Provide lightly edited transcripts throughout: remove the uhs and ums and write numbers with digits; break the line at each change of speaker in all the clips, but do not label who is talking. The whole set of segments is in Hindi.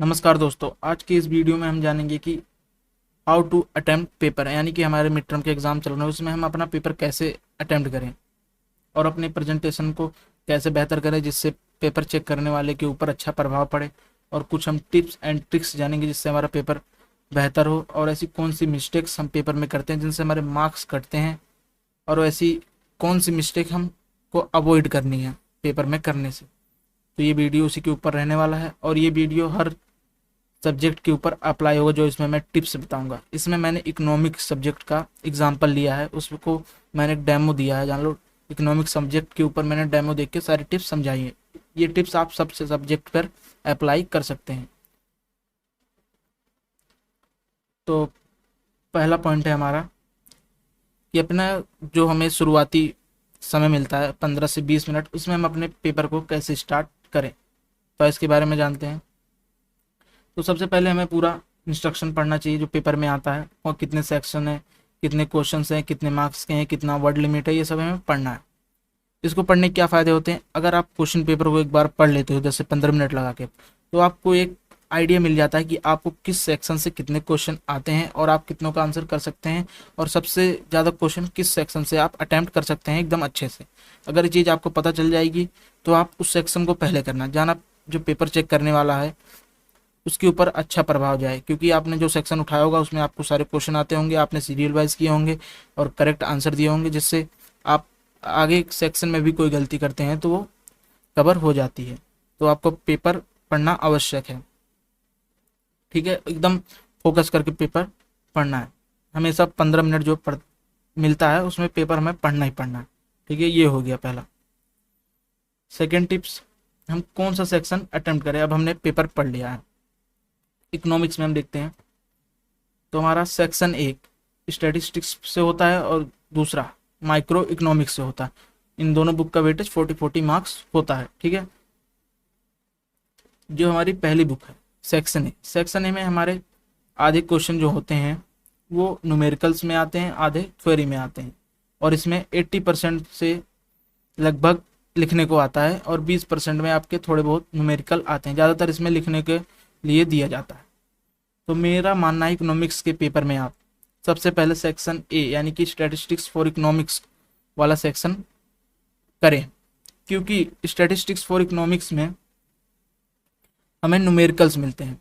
नमस्कार दोस्तों, आज की इस वीडियो में हम जानेंगे कि हाउ टू अटेम्प्ट पेपर, यानी कि हमारे मिड टर्म के एग्जाम चल रहे हैं उसमें हम अपना पेपर कैसे अटेम्प्ट करें और अपने प्रेजेंटेशन को कैसे बेहतर करें जिससे पेपर चेक करने वाले के ऊपर अच्छा प्रभाव पड़े। और कुछ हम टिप्स एंड ट्रिक्स जानेंगे जिससे हमारा पेपर बेहतर हो, और ऐसी कौन सी मिस्टेक्स हम पेपर में करते हैं जिनसे हमारे मार्क्स कटते हैं, और ऐसी कौन सी मिस्टेक हमको अवॉइड करनी है पेपर में करने से। तो ये वीडियो उसी के ऊपर रहने वाला है, और ये वीडियो हर सब्जेक्ट के ऊपर अप्लाई होगा जो इसमें मैं टिप्स बताऊंगा। इसमें मैंने इकोनॉमिक्स सब्जेक्ट का एग्जांपल लिया है, उसको मैंने एक डेमो दिया है, जान लो। इकोनॉमिक्स सब्जेक्ट के ऊपर मैंने डेमो देख के सारी टिप्स समझाई है। ये टिप्स आप सबसे सब्जेक्ट पर अप्लाई कर सकते हैं। तो पहला पॉइंट है हमारा कि अपना जो हमें शुरुआती समय मिलता है 15 से 20 मिनट, उसमें हम अपने पेपर को कैसे स्टार्ट करें, तो इसके बारे में जानते हैं। तो सबसे पहले हमें पूरा इंस्ट्रक्शन पढ़ना चाहिए जो पेपर में आता है, और कितने सेक्शन है, कितने क्वेश्चंस हैं, कितने मार्क्स के हैं, कितना वर्ड लिमिट है, ये सब हमें पढ़ना है। इसको पढ़ने के क्या फ़ायदे होते हैं? अगर आप क्वेश्चन पेपर को एक बार पढ़ लेते हो जैसे 15 मिनट लगा के, तो आपको एक आइडिया मिल जाता है कि आपको किस सेक्शन से कितने क्वेश्चन आते हैं और आप कितनों का आंसर कर सकते हैं, और सबसे ज़्यादा क्वेश्चन किस सेक्शन से आप अटैम्प्ट कर सकते हैं एकदम अच्छे से। अगर ये चीज़ आपको पता चल जाएगी तो आप उस सेक्शन को पहले करना, जाना जो पेपर चेक करने वाला है उसके ऊपर अच्छा प्रभाव जाए, क्योंकि आपने जो सेक्शन उठाया होगा उसमें आपको सारे क्वेश्चन आते होंगे, आपने सीरियल वाइज किए होंगे और करेक्ट आंसर दिए होंगे, जिससे आप आगे सेक्शन में भी कोई गलती करते हैं तो वो कवर हो जाती है। तो आपको पेपर पढ़ना आवश्यक है, ठीक है। एकदम फोकस करके पेपर पढ़ना है। हमेशा 15 मिनट जो मिलता है उसमें पेपर हमें पढ़ना ही पढ़ना है, ठीक है। ये हो गया पहला। सेकेंड टिप्स, हम कौन सा सेक्शन अटेम्प्ट करें। अब हमने पेपर पढ़ लिया है, इकोनॉमिक्स में हम देखते हैं तो हमारा सेक्शन एक स्टैटिस्टिक्स से होता है और दूसरा माइक्रो इकोनॉमिक्स से होता है। इन दोनों बुक का वेटेज 40-40 मार्क्स होता है, ठीक है। जो हमारी पहली बुक है सेक्शन ए में हमारे आधे क्वेश्चन जो होते हैं वो न्यूमेरिकल्स में आते हैं, आधे थ्योरी में आते हैं, और इसमें 80% से लगभग लिखने को आता है और 20% में आपके थोड़े बहुत न्यूमेरिकल आते हैं। ज़्यादातर इसमें लिखने के लिए दिया जाता है। तो मेरा मानना है इकोनॉमिक्स के पेपर में आप सबसे पहले सेक्शन ए यानी कि स्टैटिस्टिक्स फॉर इकोनॉमिक्स वाला सेक्शन करें, क्योंकि स्टैटिस्टिक्स फॉर इकोनॉमिक्स में हमें न्यूमेरिकल्स मिलते हैं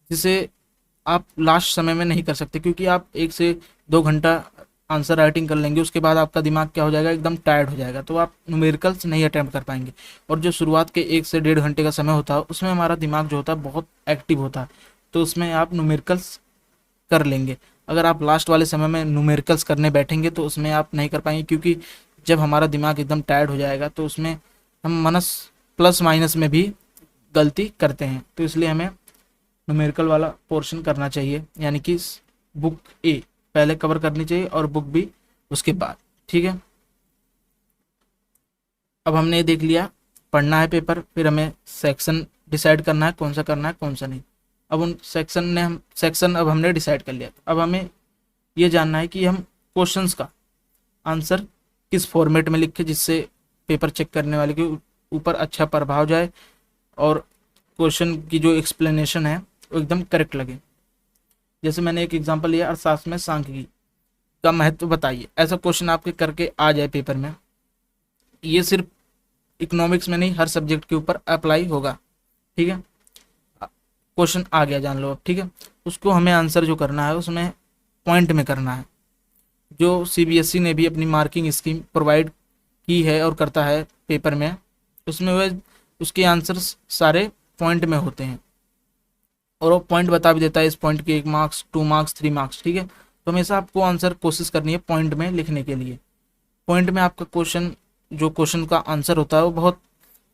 जिसे आप लास्ट समय में नहीं कर सकते, क्योंकि आप 1 से 2 घंटा आंसर राइटिंग कर लेंगे, उसके बाद आपका दिमाग क्या हो जाएगा, एकदम टायर्ड हो जाएगा, तो आप न्यूमेरिकल्स नहीं अटेम्प्ट कर पाएंगे। और जो शुरुआत के 1 से 1.5 घंटे का समय होता है उसमें हमारा दिमाग जो होता है बहुत एक्टिव होता है, तो उसमें आप न्यूमेरिकल्स कर लेंगे। अगर आप लास्ट वाले समय में न्यूमेरिकल्स करने बैठेंगे तो उसमें आप नहीं कर पाएंगे, क्योंकि जब हमारा दिमाग एकदम टायर्ड हो जाएगा तो उसमें हम मनस प्लस माइनस में भी गलती करते हैं। तो इसलिए हमें न्यूमेरिकल वाला पोर्शन करना चाहिए, यानी कि बुक ए पहले कवर करनी चाहिए और बुक बी उसके बाद, ठीक है। अब हमने ये देख लिया पढ़ना है पेपर, फिर हमें सेक्शन डिसाइड करना है कौन सा करना है कौन सा नहीं। अब उन सेक्शन अब हमने डिसाइड कर लिया। अब हमें ये जानना है कि हम क्वेश्चंस का आंसर किस फॉर्मेट में लिखें जिससे पेपर चेक करने वाले के ऊपर अच्छा प्रभाव जाए और क्वेश्चन की जो एक्सप्लेनेशन है वो एकदम करेक्ट लगे। जैसे मैंने एक एग्जांपल लिया, अर्थशास्त्र में सांख्यिकी का महत्व बताइए, ऐसा क्वेश्चन आपके करके आ जाए पेपर में। ये सिर्फ इकोनॉमिक्स में नहीं, हर सब्जेक्ट के ऊपर अप्लाई होगा, ठीक है। क्वेश्चन आ गया, जान लो अब, ठीक है। उसको हमें आंसर जो करना है उसमें पॉइंट में करना है। जो सीबीएसई ने भी अपनी मार्किंग स्कीम प्रोवाइड की है और करता है पेपर में, उसमें वह उसके आंसर्स सारे पॉइंट में होते हैं, और वो पॉइंट बता भी देता है इस पॉइंट के 1 मार्क्स 2 मार्क्स 3 मार्क्स, ठीक है। तो हमेशा आपको आंसर कोशिश करनी है पॉइंट में लिखने के लिए। पॉइंट में आपका क्वेश्चन का आंसर होता है वो बहुत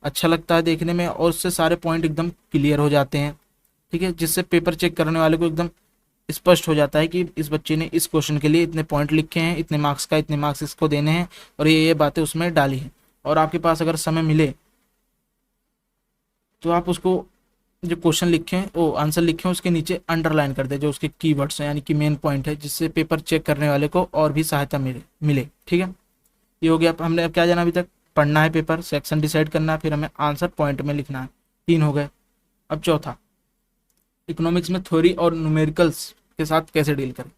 अच्छा लगता है देखने में, और उससे सारे पॉइंट एकदम क्लियर हो जाते हैं, ठीक है। जिससे पेपर चेक करने वाले को एकदम स्पष्ट हो जाता है कि इस बच्चे ने इस क्वेश्चन के लिए इतने पॉइंट लिखे हैं, इतने मार्क्स का इतने मार्क्स इसको देने हैं, और ये बातें उसमें डाली हैं। और आपके पास अगर समय मिले तो आप उसको जो क्वेश्चन लिखे हैं वो आंसर लिखे हैं उसके नीचे अंडरलाइन कर दे जो उसके कीवर्ड्स हैं, यानी कि मेन पॉइंट है, जिससे पेपर चेक करने वाले को और भी सहायता मिले, ठीक है। ये हो गया। हमने अब क्या जाना अभी तक, पढ़ना है पेपर, सेक्शन डिसाइड करना है, फिर हमें आंसर पॉइंट में लिखना है। 3 हो गए। अब चौथा, इकोनॉमिक्स में थ्योरी और न्यूमेरिकल्स के साथ कैसे डील करें।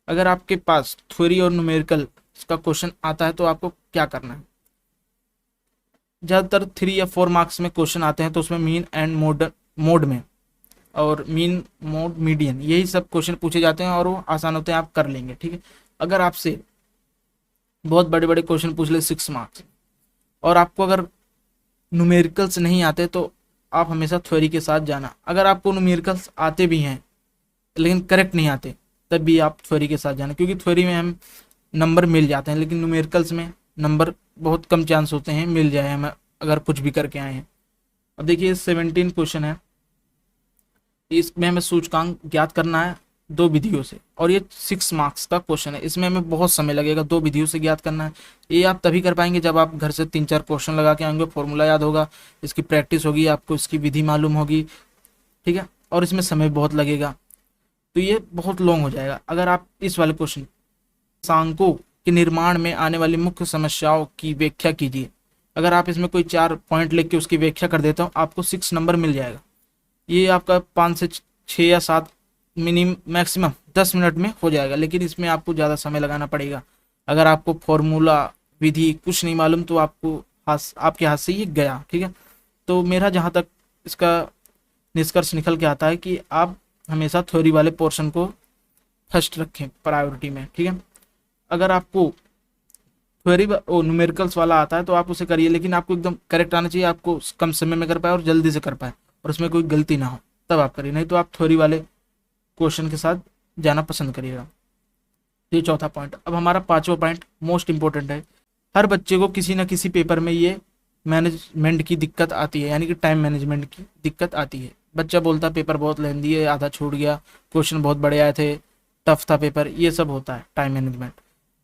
अगर आपके पास थ्योरी और न्यूमेरिकल का क्वेश्चन आता है तो आपको क्या करना है। ज़्यादातर 3 या 4 मार्क्स में क्वेश्चन आते हैं, तो उसमें मीन एंड मोड में और मीन मोड मीडियन यही सब क्वेश्चन पूछे जाते हैं और वो आसान होते हैं, आप कर लेंगे। ठीक है, अगर आपसे बहुत बड़े बड़े क्वेश्चन पूछ ले 6 मार्क्स और आपको अगर न्यूमेरिकल्स नहीं आते तो आप हमेशा थ्योरी के साथ जाना। अगर आपको न्यूमेरिकल्स आते भी हैं लेकिन करेक्ट नहीं आते तब भी आप थ्योरी के साथ जाना, क्योंकि थ्योरी में हम नंबर मिल जाते हैं लेकिन न्यूमेरिकल्स में नंबर बहुत कम चांस होते हैं मिल जाए हमें अगर कुछ भी करके आए हैं। अब देखिए 17 क्वेश्चन है, इसमें हमें सूचकांक ज्ञात करना है 2 विधियों से और ये 6 मार्क्स का क्वेश्चन है। इसमें हमें बहुत समय लगेगा, 2 विधियों से ज्ञात करना है। ये आप तभी कर पाएंगे जब आप घर से 3-4 क्वेश्चन लगा के आएंगे, फॉर्मूला याद होगा, इसकी प्रैक्टिस होगी, आपको इसकी विधि मालूम होगी। ठीक है, और इसमें समय बहुत लगेगा तो ये बहुत लॉन्ग हो जाएगा। अगर आप इस वाले क्वेश्चन सांकों के निर्माण में आने वाली मुख्य समस्याओं की व्याख्या कीजिए, अगर आप इसमें कोई 4 पॉइंट लिख के उसकी व्याख्या कर देता हूँ आपको 6 नंबर मिल जाएगा। ये आपका 5 से 6 या 7 मैक्सिमम 10 मिनट में हो जाएगा, लेकिन इसमें आपको ज़्यादा समय लगाना पड़ेगा। अगर आपको फॉर्मूला विधि कुछ नहीं मालूम तो आपके हाथ से ये गया। ठीक है, तो मेरा जहाँ तक इसका निष्कर्ष निकल के आता है कि आप हमेशा थ्योरी वाले पोर्शन को फर्स्ट रखें प्रायोरिटी में। ठीक है, अगर आपको थ्योरी न्यूमेरिकल्स वाला आता है तो आप उसे करिए, लेकिन आपको एकदम करेक्ट आना चाहिए, आपको कम समय में कर पाए और जल्दी से कर पाए और उसमें कोई गलती ना हो, तब आप करिए, नहीं तो आप थ्योरी वाले क्वेश्चन के साथ जाना पसंद करिएगा। ये चौथा पॉइंट। अब हमारा 5वां पॉइंट मोस्ट इंपॉर्टेंट है। हर बच्चे को किसी न किसी पेपर में ये मैनेजमेंट की दिक्कत आती है, यानी कि टाइम मैनेजमेंट की दिक्कत आती है। बच्चा बोलता पेपर बहुत लेंदी है, आधा छूट गया, क्वेश्चन बहुत बड़े आए थे, टफ था पेपर, ये सब होता है टाइम मैनेजमेंट।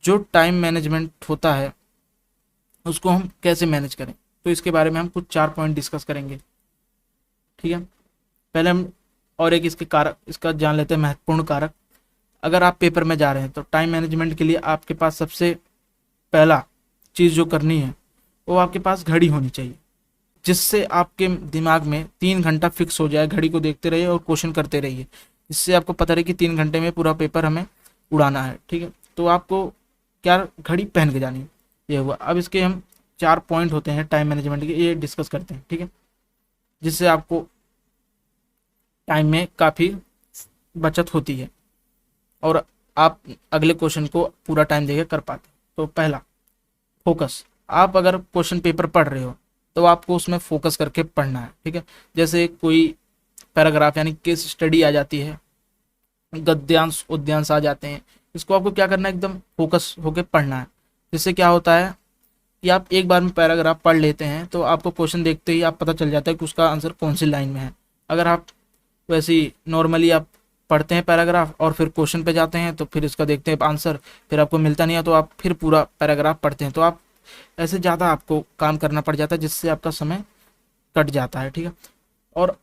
जो टाइम मैनेजमेंट होता है उसको हम कैसे मैनेज करें, तो इसके बारे में हम कुछ 4 पॉइंट डिस्कस करेंगे। ठीक है, पहले हम और एक इसके कारक इसका जान लेते हैं, महत्वपूर्ण कारक। अगर आप पेपर में जा रहे हैं तो टाइम मैनेजमेंट के लिए आपके पास सबसे पहला चीज़ जो करनी है वो आपके पास घड़ी होनी चाहिए, जिससे आपके दिमाग में 3 घंटा फिक्स हो जाए। घड़ी को देखते रहिए और क्वेश्चन करते रहिए, इससे आपको पता रहे कि 3 घंटे में पूरा पेपर हमें उड़ाना है। ठीक है, तो आपको क्या घड़ी पहन के जानी है, ये हुआ। अब इसके हम 4 पॉइंट होते हैं टाइम मैनेजमेंट के, ये डिस्कस करते हैं। ठीक है, जिससे आपको टाइम में काफ़ी बचत होती है और आप अगले क्वेश्चन को पूरा टाइम देकर कर पाते। तो पहला फोकस। आप अगर क्वेश्चन पेपर पढ़ रहे हो तो आपको उसमें फोकस करके पढ़ना है। ठीक है, जैसे कोई पैराग्राफ यानी केस स्टडी आ जाती है, गद्यांश उद्यांश आ जाते हैं, इसको आपको क्या करना है, एकदम फोकस होकर पढ़ना है। जिससे क्या होता है कि आप एक बार में पैराग्राफ पढ़ लेते हैं तो आपको क्वेश्चन देखते ही आप पता चल जाता है कि उसका आंसर कौन सी लाइन में है। अगर आप वैसे ही नॉर्मली आप पढ़ते हैं पैराग्राफ और फिर क्वेश्चन पे जाते हैं तो फिर इसका देखते हैं आंसर, फिर आपको मिलता नहीं है तो आप फिर पूरा पैराग्राफ पढ़ते हैं, तो आप ऐसे ज़्यादा आपको काम करना पड़ जाता है जिससे आपका समय कट जाता है। ठीक है, और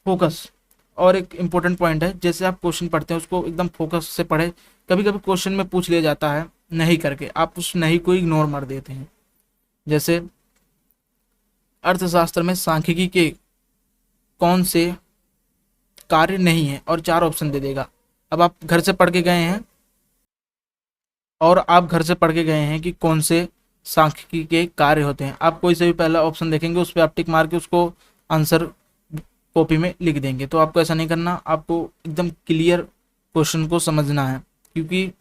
फोकस और एक इम्पोर्टेंट पॉइंट है, जैसे आप क्वेश्चन पढ़ते हैं उसको एकदम फोकस से पढ़े। कभी कभी क्वेश्चन में पूछ लिया जाता है नहीं करके, आप उस नहीं को इग्नोर मार देते हैं। जैसे अर्थशास्त्र में सांख्यिकी के कौन से कार्य नहीं है और 4 ऑप्शन दे देगा। अब आप घर से पढ़ के गए हैं कि कौन से सांख्यिकी के कार्य होते हैं, आप कोई से भी पहला ऑप्शन देखेंगे उस पर आप टिक मार के उसको आंसर कॉपी में लिख देंगे। तो आपको ऐसा नहीं करना, आपको एकदम क्लियर क्वेश्चन को समझना है, क्योंकि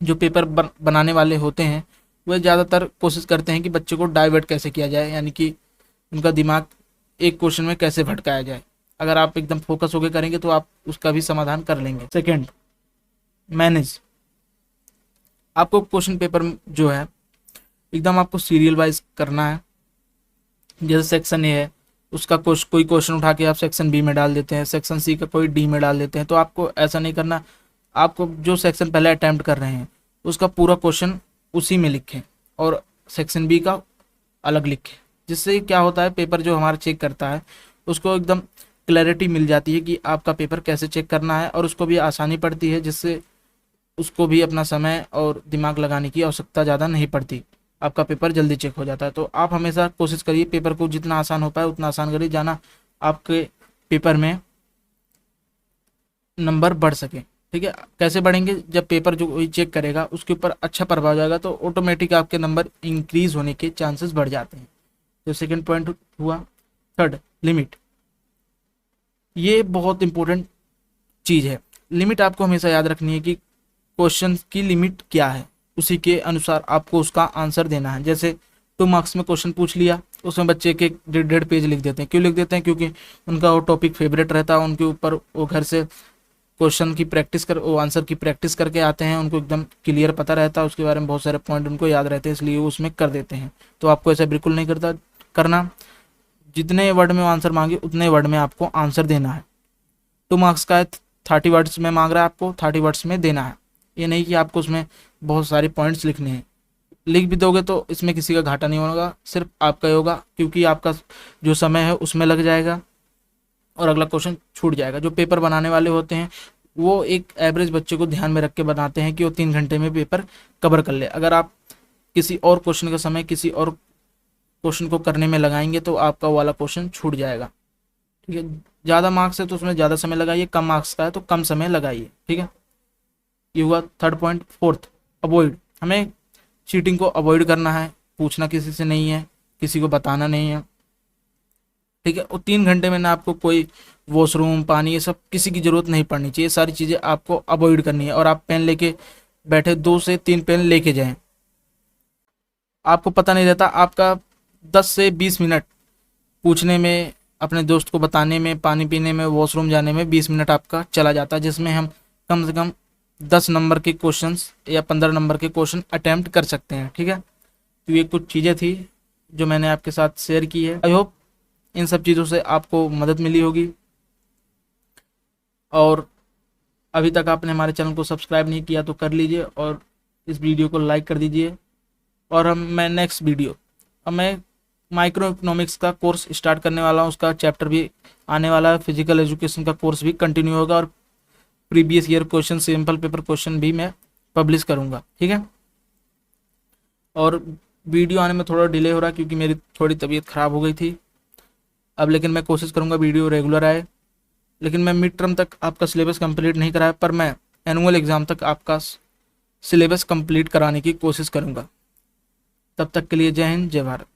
जो पेपर बनाने वाले होते हैं वह ज़्यादातर कोशिश करते हैं कि बच्चे को डाइवर्ट कैसे किया जाए, यानी कि उनका दिमाग एक क्वेश्चन में कैसे भटकाया जाए। अगर आप एकदम फोकस होकर करेंगे तो आप उसका भी समाधान कर लेंगे। Second, manage. आपको क्वेश्चन पेपर जो है एकदम आपको सीरियल वाइज करना है। जैसे सेक्शन ए है उसका कोई क्वेश्चन उठा के आप सेक्शन बी में डाल देते हैं, सेक्शन सी का कोई डी में डाल देते हैं, तो आपको ऐसा नहीं करना। आपको जो सेक्शन पहले अटैम्प्ट कर रहे हैं उसका पूरा क्वेश्चन उसी में लिखें और सेक्शन बी का अलग लिखें। जिससे क्या होता है, पेपर जो हमारा चेक करता है उसको एकदम क्लैरिटी मिल जाती है कि आपका पेपर कैसे चेक करना है और उसको भी आसानी पड़ती है, जिससे उसको भी अपना समय और दिमाग लगाने की आवश्यकता ज़्यादा नहीं पड़ती, आपका पेपर जल्दी चेक हो जाता है। तो आप हमेशा कोशिश करिए पेपर को जितना आसान हो पाए उतना आसान करिए, जाना आपके पेपर में नंबर बढ़ सके। ठीक है, कैसे बढ़ेंगे? जब पेपर जो कोई चेक करेगा उसके ऊपर अच्छा प्रभाव जाएगा तो ऑटोमेटिक आपके नंबर इंक्रीज होने के चांसेस बढ़ जाते हैं। तो सेकंड पॉइंट हुआ। Third, limit. ये बहुत इंपॉर्टेंट चीज़ है। लिमिट आपको हमेशा याद रखनी है कि क्वेश्चन की लिमिट क्या है, उसी के अनुसार आपको उसका आंसर देना है। जैसे 2 मार्क्स में क्वेश्चन पूछ लिया, उसमें बच्चे के 1.5 पेज लिख देते हैं। क्यों लिख देते हैं? क्योंकि उनका वो टॉपिक फेवरेट रहता है, उनके ऊपर वो घर से क्वेश्चन की प्रैक्टिस कर, वो आंसर की प्रैक्टिस करके आते हैं, उनको एकदम क्लियर पता रहता है, उसके बारे में बहुत सारे पॉइंट उनको याद रहते हैं, इसलिए वो उसमें कर देते हैं। तो आपको ऐसा बिल्कुल नहीं करना। जितने वर्ड में आंसर मांगे उतने वर्ड में आपको आंसर देना है। 2 मार्क्स का है, 30 वर्ड्स में मांग रहा है, आपको 30 वर्ड्स में देना है। ये नहीं कि आपको उसमें बहुत सारे पॉइंट्स लिखने हैं। लिख भी दोगे तो इसमें किसी का घाटा नहीं होगा, सिर्फ आपका ही होगा, क्योंकि आपका जो समय है उसमें लग जाएगा और अगला क्वेश्चन छूट जाएगा। जो पेपर बनाने वाले होते हैं वो एक एवरेज बच्चे को ध्यान में रख के बनाते हैं कि वो 3 घंटे में पेपर कवर कर ले। अगर आप किसी और क्वेश्चन का समय किसी और क्वेश्चन को करने में लगाएंगे तो आपका वाला क्वेश्चन छूट जाएगा। ठीक है, ज़्यादा मार्क्स है तो उसमें ज़्यादा समय लगाइए, कम मार्क्स का है तो कम समय लगाइए। ठीक है, ये हुआ थर्ड पॉइंट। Fourth, avoid. हमें चीटिंग को अवॉइड करना है, पूछना किसी से नहीं है, किसी को बताना नहीं है। ठीक है, और 3 घंटे में ना आपको कोई वॉशरूम, पानी, ये सब किसी की ज़रूरत नहीं पड़नी चाहिए। सारी चीज़ें आपको अवॉइड करनी है और आप पेन लेके बैठे, 2 से 3 पेन लेके जाएं। आपको पता नहीं रहता, आपका 10 से 20 मिनट पूछने में, अपने दोस्त को बताने में, पानी पीने में, वॉशरूम जाने में 20 मिनट आपका चला जाता है, जिसमें हम कम से कम 10 नंबर के क्वेश्चंस या 15 नंबर के क्वेश्चन अटैम्प्ट कर सकते हैं। ठीक है, तो ये कुछ चीज़ें थी जो मैंने आपके साथ शेयर की है। आई होप इन सब चीज़ों से आपको मदद मिली होगी। और अभी तक आपने हमारे चैनल को सब्सक्राइब नहीं किया तो कर लीजिए और इस वीडियो को लाइक कर दीजिए। और मैं नेक्स्ट वीडियो, अब मैं माइक्रो इकोनॉमिक्स का कोर्स स्टार्ट करने वाला हूँ, उसका चैप्टर भी आने वाला है। फिजिकल एजुकेशन का कोर्स भी कंटिन्यू होगा और previous year question, simple paper question भी मैं पब्लिश करूँगा। ठीक है, और वीडियो आने में थोड़ा डिले हो रहा है क्योंकि मेरी थोड़ी तबीयत ख़राब हो गई थी अब, लेकिन मैं कोशिश करूँगा वीडियो रेगुलर आए। लेकिन मैं मिड टर्म तक आपका सिलेबस कंप्लीट नहीं कराया, पर मैं एनुअल एग्ज़ाम तक आपका सिलेबस कंप्लीट कराने की कोशिश करूँगा। तब तक के लिए जय हिंद, जय भारत।